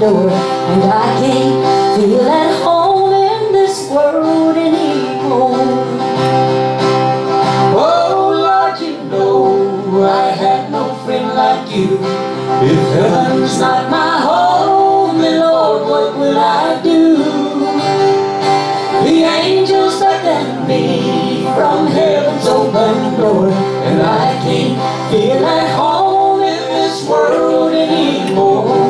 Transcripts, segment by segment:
door, and I can't feel at home in this world anymore. Oh Lord, you know I have no friend like you. If heaven's not my home, then Lord, what will I do? The angels beckon me from heaven's open door, and I can't feel at home in this world anymore.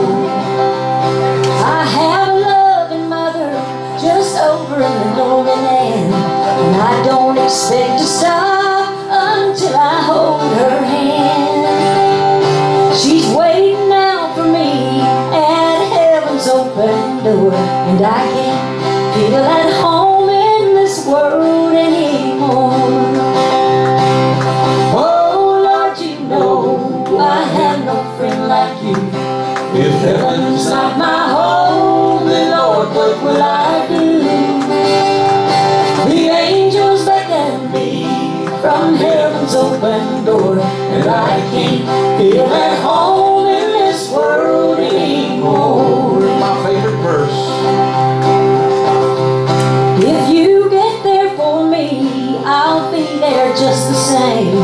I have a loving mother just over in the lonely land, and I don't expect to stop until I hold her hand. She's waiting out for me at heaven's open door, and I can't feel at home in this world anymore. Oh Lord, you know I have no friend like you. If heaven's not my home, then Lord, what will I do? The angels beckon me from heaven's open door, and I can't feel at home in this world anymore. My favorite verse. If you get there for me, I'll be there just the same.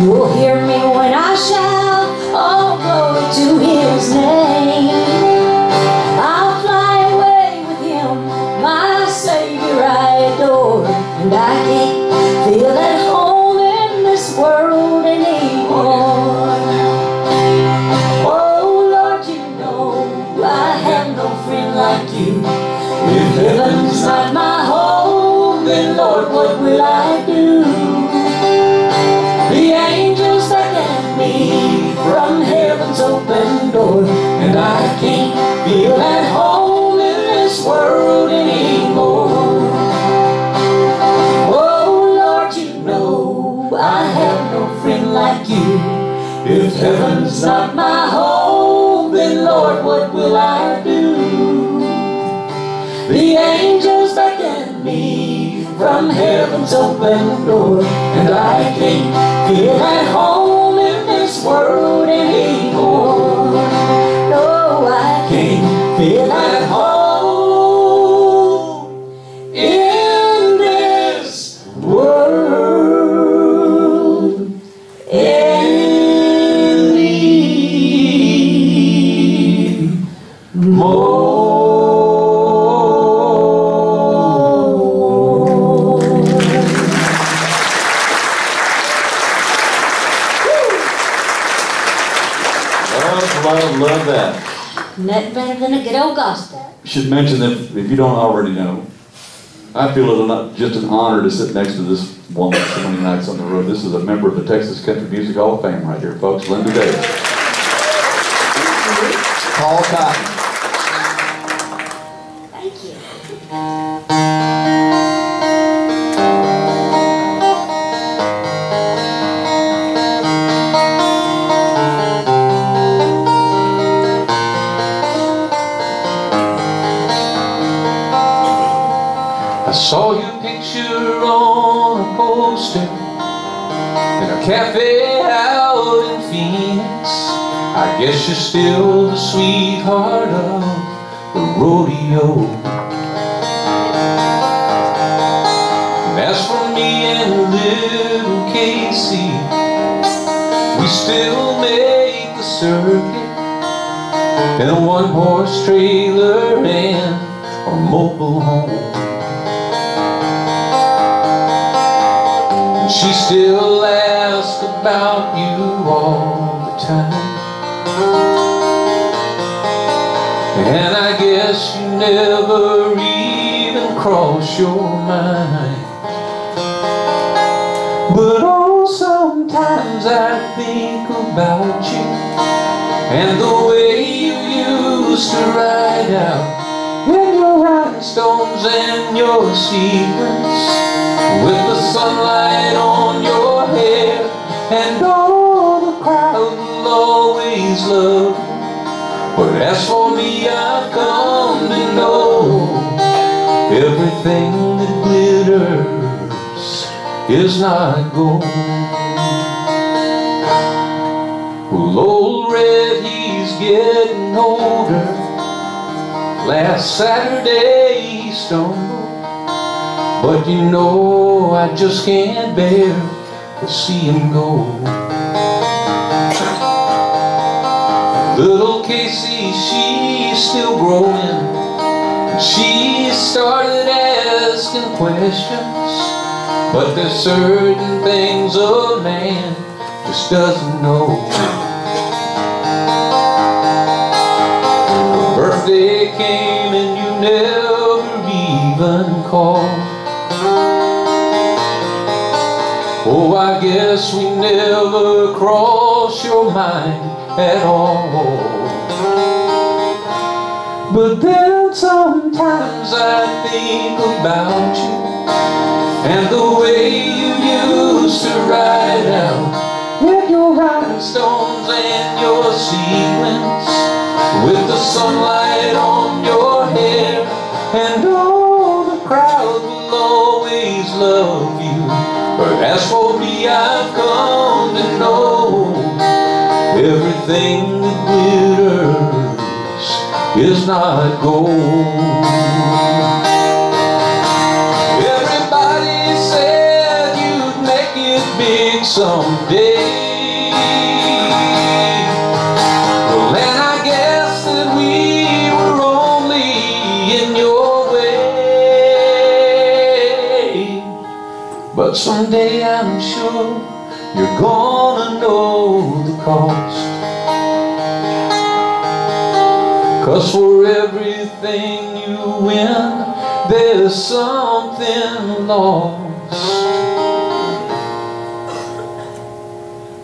You'll hear me when I shout, oh glory to His name. I'll fly away with Him, my Savior I adore, and I can't feel at home in this world anymore. Oh Lord, you know I have no friend like you. If heaven's not my home, then Lord, what will I do? The angels beckon me from heaven's open door, and I can't feel at home in this world anymore. Oh Lord, you know I have no friend like you. If heaven's not my home, then Lord, what will I do? The angels beckon me from heaven's open door, and I can't feel at home in this world anymore. No, I can't feel at home in this world anymore. Love that. Nothing better than a good old gospel. Should mention that if you don't already know, I feel it's just an honor to sit next to this woman so many nights on the road. This is a member of the Texas Country Music Hall of Fame right here, folks. Linda Davis. Paul Cotton. Thank you. I saw your picture on a poster in a cafe out in Phoenix. I guess you're still the sweetheart of the rodeo. And as for me and little Casey, we still make the circuit in a one-horse trailer and a mobile home. She still asks about you all the time, and I guess you never even cross your mind. But oh, sometimes I think about you and the way you used to ride out in your rhinestones and your sequins, with the sunlight on your hair, and all the crowd will always love you. But as for me, I've come to know everything that glitters is not gold. Well, old Red, he's getting older, Last Saturday he stumbled, but you know I just can't bear to see him go. Little Casey, she's still growing. She started asking questions, but there's certain things a man just doesn't know. Her birthday came and you never even called. Oh, I guess we never crossed your mind at all. But then sometimes I think about you and the way you used to ride out with your rhinestones and your sequins, with the sunlight on your hair, and all the crowd will always love you. But as for me, I've come to know everything that glitters is not gold. Everybody said you'd make it big someday. Well, and I guess that we were only in your way. But someday I'm sure you're gonna know the cost. 'Cause for everything you win, there's something lost.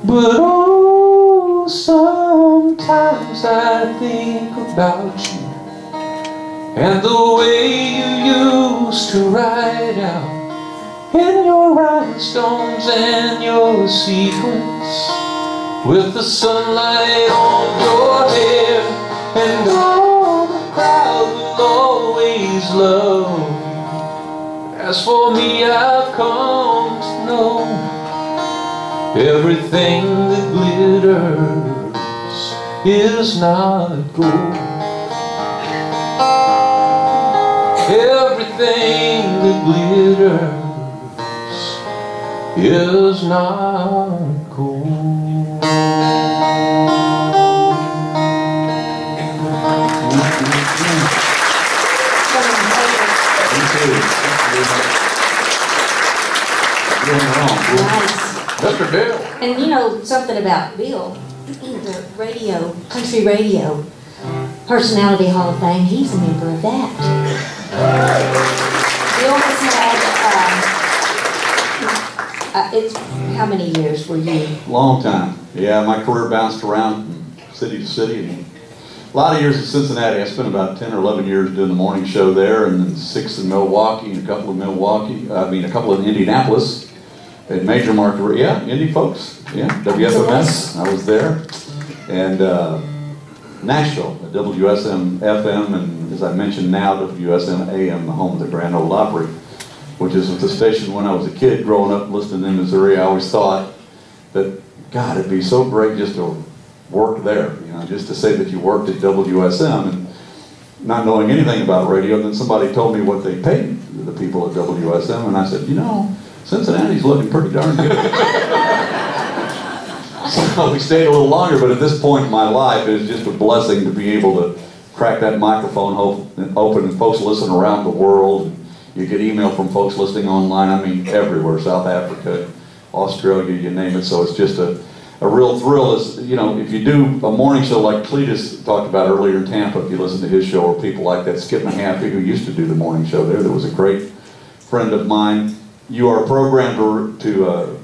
But oh, sometimes I think about you and the way you used to ride out in your rhinestones and your sequins, with the sunlight on your hair, and all the crowd will always love you. As for me, I've come to know everything that glitters is not gold. Everything that glitters is not gold. Nice. Mr. Bill. And you know something about Bill, the radio, country radio personality Hall of Fame, he's a member of that. Bill has had, it's, how many years were you? Long time. Yeah, my career bounced around from city to city. And a lot of years in Cincinnati. I spent about 10 or 11 years doing the morning show there, and then 6 in Milwaukee, and a couple in Indianapolis. In major market, yeah, Indy folks, yeah, WFMS, I was there. And Nashville, at WSM FM, and as I mentioned now, WSM AM, the home of the Grand Ole Opry, which is the station when I was a kid growing up listening in Missouri. I always thought that, God, it'd be so great just to work there, you know, just to say that you worked at WSM, and not knowing anything about radio. And then somebody told me what they paid the people at WSM, and I said, you know, Cincinnati's looking pretty darn good. So we stayed a little longer, but at this point in my life, it was just a blessing to be able to crack that microphone open, and folks listen around the world. You get email from folks listening online, I mean everywhere, South Africa, Australia, you name it. So it's just a real thrill. Is, you know, if you do a morning show like Cletus talked about earlier in Tampa, if you listen to his show, or people like that, Skip Mahaffey, who used to do the morning show there, that was a great friend of mine. You are programmed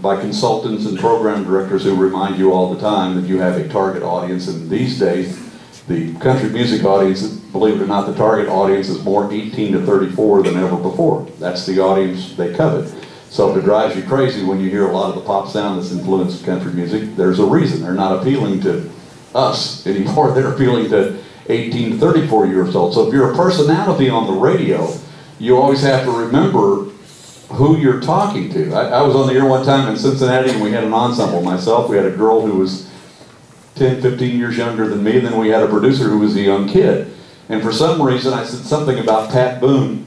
by consultants and program directors who remind you all the time that you have a target audience, and these days, the country music audience, believe it or not, the target audience is more 18 to 34 than ever before. That's the audience they covet. So if it drives you crazy when you hear a lot of the pop sound that's influenced country music, there's a reason. They're not appealing to us anymore. They're appealing to 18 to 34 years old. So if you're a personality on the radio, you always have to remember who you're talking to. I was on the air one time in Cincinnati, and we had an ensemble. Myself, we had a girl who was 10, 15 years younger than me, and then we had a producer who was a young kid. And for some reason, I said something about Pat Boone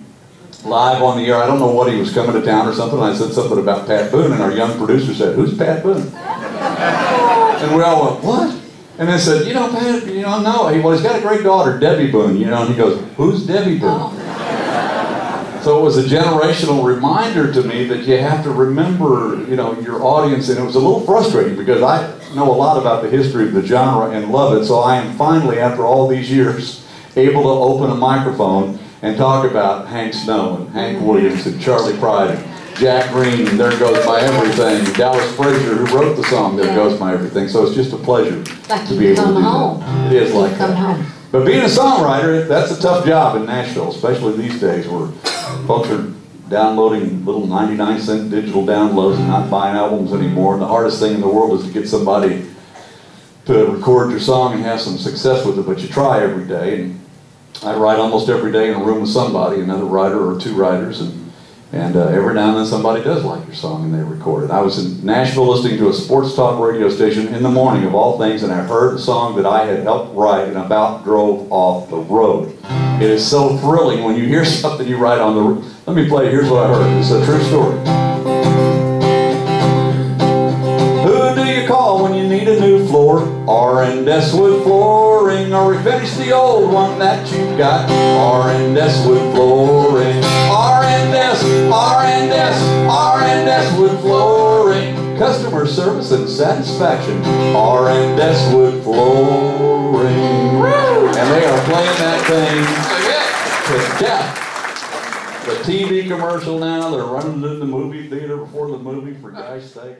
live on the air. I don't know what he was coming to town or something. I said something about Pat Boone, and our young producer said, "Who's Pat Boone?" And we all went, "What?" And they said, "You know, Pat, you know, no. Well, he's got a great daughter, Debbie Boone, you know." And he goes, "Who's Debbie Boone?" So it was a generational reminder to me that you have to remember, you know, your audience. And it was a little frustrating because I know a lot about the history of the genre and love it. So I am finally, after all these years, able to open a microphone and talk about Hank Snow and Hank Williams and Charlie Pride and Jack Green and There Goes My Everything, and Dallas Frazier, who wrote the song There Goes My Everything. So it's just a pleasure to be able to do that. It is like that. But being a songwriter, that's a tough job in Nashville, especially these days where folks are downloading little 99-cent digital downloads and not buying albums anymore. And the hardest thing in the world is to get somebody to record your song and have some success with it, but you try every day. And I write almost every day in a room with somebody, another writer or two writers, and every now and then somebody does like your song and they record it. I was in Nashville listening to a sports talk radio station in the morning of all things, and I heard a song that I had helped write and about drove off the road. It is so thrilling when you hear something you write on the road. Let me play it. Here's what I heard. It's a true story. Who do you call when you need a new floor? R&S Wood Flooring, or refinish the old one that you've got? R&S Wood Flooring. R&S, R&S, R&S Wood Flooring. Customer service and satisfaction. R&S Wood Flooring. And they are playing that thing to death. The TV commercial now, they're running it in the movie theater before the movie, for God's sake.